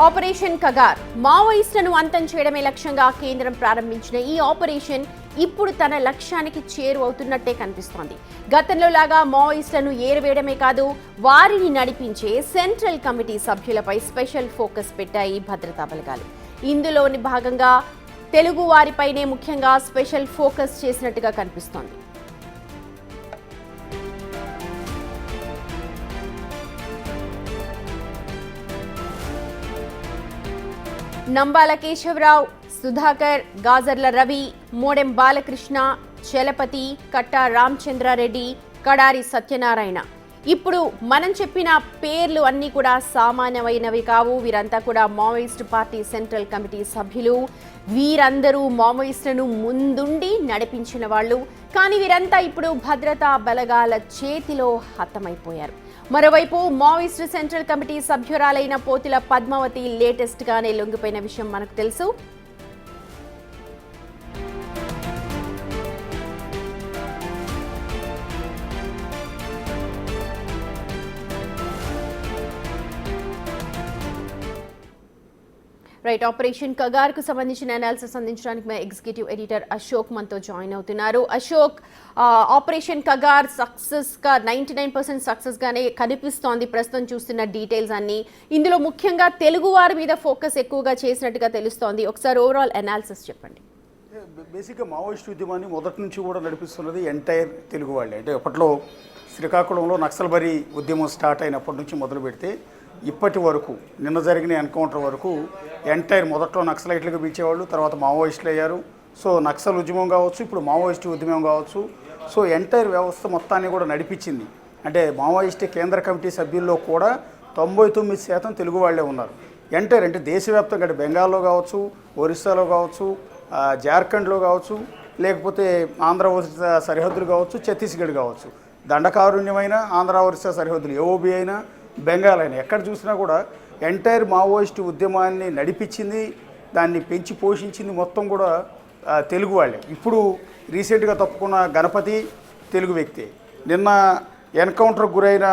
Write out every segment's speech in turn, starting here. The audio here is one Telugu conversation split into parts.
ఆపరేషన్ కగార్ మావోయిస్టులను అంతం చేయడమే లక్ష్యంగా కేంద్రం ప్రారంభించిన ఈ ఆపరేషన్ ఇప్పుడు తన లక్ష్యానికి చేరువవుతున్నట్టే కనిపిస్తోంది. గతంలో లాగా మావోయిస్టులను ఏరివేయడమే కాదు, వారిని నడిపించే సెంట్రల్ కమిటీ సభ్యులపై స్పెషల్ ఫోకస్ పెట్టాయి భద్రతా బలగాలు. ఇందులోని భాగంగా తెలుగు వారిపైనే ముఖ్యంగా స్పెషల్ ఫోకస్ చేసినట్టుగా కనిపిస్తోంది. నంబాల కేశవరావు, సుధాకర్, గాజర్ల రవి, మోడెం బాలకృష్ణ, చలపతి, కట్టా రామచంద్రారెడ్డి, కడారి సత్యనారాయణ. ఇప్పుడు మనం చెప్పిన పేర్లు అన్నీ కూడా సామాన్యమైనవి కావు. వీరంతా కూడా మావోయిస్టు పార్టీ సెంట్రల్ కమిటీ సభ్యులు. వీరందరూ మావోయిస్టులను ముందుండి నడిపించిన వాళ్ళు. కానీ వీరంతా ఇప్పుడు భద్రతా బలగాల చేతిలో హతమైపోయారు. మరోవైపు మావోయిస్టు సెంట్రల్ కమిటీ సభ్యురాలైన పోతుల పద్మావతి లేటెస్ట్ గానే లొంగిపోయిన విషయం మనకు తెలుసు. రైట్, ఆపరేషన్ కగార్ కు సంబంధించిన అనాలిసిస్ అందించడానికి మా ఎగ్జిక్యూటివ్ ఎడిటర్ అశోక్ మనతో జాయిన్ అవుతున్నారు. అశోక్, ఆపరేషన్ కగార్ సక్సెస్ గా 99% సక్సెస్ గానే కనిపిస్తోంది ప్రస్తుతం చూస్తున్న డీటెయిల్స్ అన్ని. ఇందులో ముఖ్యంగా తెలుగు వారి మీద ఫోకస్ ఎక్కువగా చేసినట్టుగా తెలుస్తోంది. ఒకసారి ఓవరాల్ అనాలిసిస్ చెప్పండి. బేసిక్గా మావోయిస్ట్ ఉద్యమాన్ని మొదటి నుంచి కూడా నడిపిస్తున్నది ఎంటైర్ తెలుగు వాళ్ళే. అంటే అప్పట్లో శ్రీకాకుళంలో నక్సల్బరీ ఉద్యమం స్టార్ట్ అయినప్పటి నుంచి మొదలు పెడితే ఇప్పటి వరకు, నిన్న జరిగిన ఎన్కౌంటర్ వరకు ఎంటైర్ మొదట్లో నక్సలైట్లుగా పిలిచేవాళ్ళు, తర్వాత మావోయిస్టులు అయ్యారు. సో నక్సల్ ఉద్యమం కావచ్చు, ఇప్పుడు మావోయిస్టు ఉద్యమం కావచ్చు. సో ఎంటైర్ వ్యవస్థ మొత్తాన్ని కూడా నడిపించింది. అంటే మావోయిస్టు కేంద్ర కమిటీ సభ్యుల్లో కూడా 99% తెలుగు వాళ్ళే ఉన్నారు. ఎంటైర్ అంటే దేశవ్యాప్తంగా, అంటే బెంగాల్లో కావచ్చు, ఒరిస్సాలో కావచ్చు, జార్ఖండ్లో కావచ్చు, లేకపోతే ఆంధ్ర ఒరిస్సా సరిహద్దులు కావచ్చు, ఛత్తీస్గఢ్ కావచ్చు, దండకారుణ్యమైన ఆంధ్ర ఒరిస్సా సరిహద్దులు, ఏఓబి అయినా బెంగాల్ అయినా, ఎక్కడ చూసినా కూడా ఎంటైర్ మావోయిస్టు ఉద్యమాన్ని నడిపించింది, దాన్ని పెంచి పోషించింది మొత్తం కూడా తెలుగు వాళ్ళే. ఇప్పుడు రీసెంట్గా తప్పుకున్న గణపతి తెలుగు వ్యక్తి. నిన్న ఎన్కౌంటర్కు గురైన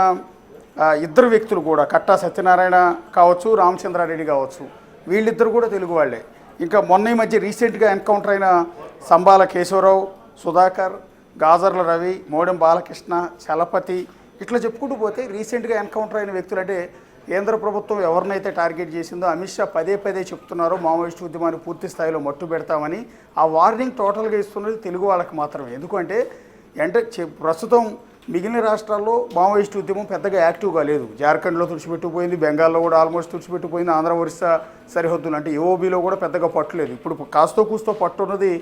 ఇద్దరు వ్యక్తులు కూడా, కట్టా సత్యనారాయణ కావచ్చు, రామచంద్రారెడ్డి కావచ్చు, వీళ్ళిద్దరు కూడా తెలుగు వాళ్ళే. ఇంకా మొన్న ఈ మధ్య రీసెంట్గా ఎన్కౌంటర్ అయిన సంబాల కేశవరావు, సుధాకర్, గాజర్ల రవి, మోడెం బాలకృష్ణ, చలపతి, ఇట్లా చెప్పుకుంటూ పోతే రీసెంట్గా ఎన్కౌంటర్ అయిన వ్యక్తులు, అంటే కేంద్ర ప్రభుత్వం ఎవరినైతే టార్గెట్ చేసిందో అమిత్ షా పదే పదే చెప్తున్నారో మావోయిస్టు ఉద్యమాన్ని పూర్తి స్థాయిలో మట్టు పెడతామని, ఆ వార్నింగ్ టోటల్గా ఇస్తున్నది తెలుగు వాళ్ళకి మాత్రమే. ఎందుకంటే ప్రస్తుతం మిగిలిన రాష్ట్రాల్లో మావోయిస్టు ఉద్యమం పెద్దగా యాక్టివ్గా లేదు. జార్ఖండ్లో తుడిచిపెట్టుకుపోయింది, బెంగాల్లో కూడా ఆల్మోస్ట్ తుడిచిపెట్టుకుపోయింది, ఆంధ్ర ఒరిస్సా సరిహద్దులు అంటే ఏఓబీలో కూడా పెద్దగా పట్టులేదు. ఇప్పుడు కాస్తో కూస్తో పట్టు ఉన్నది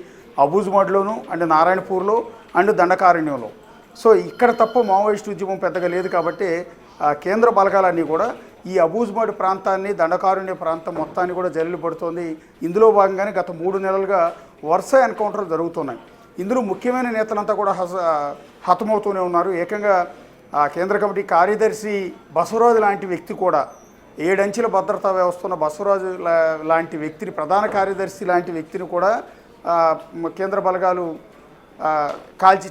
అబూజ్మడ్లోను, అంటే నారాయణపూర్లో అండ్ దండకారణ్యంలో. సో ఇక్కడ తప్ప మావోయిస్టు ఉద్యమం పెద్దగా లేదు. కాబట్టి కేంద్ర బలగాలన్నీ కూడా ఈ అబూజ్మడ్ ప్రాంతాన్ని, దండకారుణ్య ప్రాంతం మొత్తాన్ని కూడా జల్లు పడుతోంది. ఇందులో భాగంగానే గత 3 నెలలుగా వరుస ఎన్కౌంటర్లు జరుగుతున్నాయి. ఇందులో ముఖ్యమైన నేతలంతా కూడా హతమవుతూనే ఉన్నారు. ఏకంగా కేంద్ర కమిటీ కార్యదర్శి బసవరాజు లాంటి వ్యక్తి కూడా, 7 అంచెల భద్రతా వ్యవస్థ ఉన్న బసవరాజు లాంటి వ్యక్తిని, ప్రధాన కార్యదర్శి లాంటి వ్యక్తిని కూడా కేంద్ర బలగాలు కాల్చి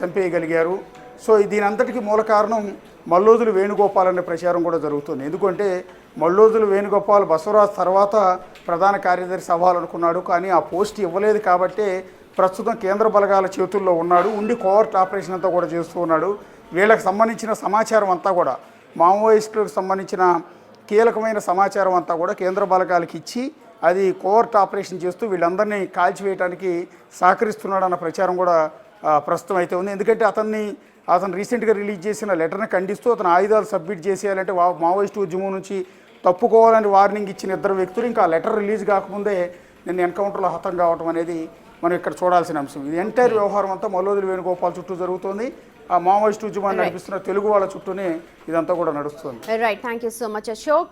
చంపేయగలిగారు. సో దీని అంతటికీ మూల కారణం మల్లోజులు వేణుగోపాల్ అనే ప్రచారం కూడా జరుగుతుంది. ఎందుకంటే మల్లోజులు వేణుగోపాల్ బసవరాజ్ తర్వాత ప్రధాన కార్యదర్శి అవ్వాలనుకున్నాడు, కానీ ఆ పోస్ట్ ఇవ్వలేదు. కాబట్టి ప్రస్తుతం కేంద్ర బలగాల చేతుల్లో ఉన్నాడు, ఉండి కోవర్ట్ ఆపరేషన్ అంతా కూడా చేస్తూ ఉన్నాడు. వీళ్ళకి సంబంధించిన సమాచారం అంతా కూడా, మావోయిస్టులకు సంబంధించిన కీలకమైన సమాచారం అంతా కూడా కేంద్ర బలగాలకు ఇచ్చి అది కోవర్ట్ ఆపరేషన్ చేస్తూ వీళ్ళందరినీ కాల్చివేయడానికి సహకరిస్తున్నాడన్న ప్రచారం కూడా ప్రస్తుతం అయితే ఉంది. ఎందుకంటే అతను రీసెంట్గా రిలీజ్ చేసిన లెటర్ని ఖండిస్తూ అతను ఆయుధాలు సబ్మిట్ చేసేయాలంటే మావోయిస్టు ఉద్యమం నుంచి తప్పుకోవాలని వార్నింగ్ ఇచ్చిన ఇద్దరు వ్యక్తులు ఇంకా ఆ లెటర్ రిలీజ్ కాకముందే నిన్న ఎన్కౌంటర్లో హతం కావడం అనేది మనం ఇక్కడ చూడాల్సిన అంశం. ఇది ఎంటైర్ వ్యవహారం అంతా మల్లోజులు వేణుగోపాల్ చుట్టూ జరుగుతోంది. ఆ మావోయిస్టు ఉద్యమాన్ని నడిపిస్తున్న తెలుగు వాళ్ళ చుట్టూనే ఇదంతా కూడా నడుస్తుంది. Right, thank you so much Ashok.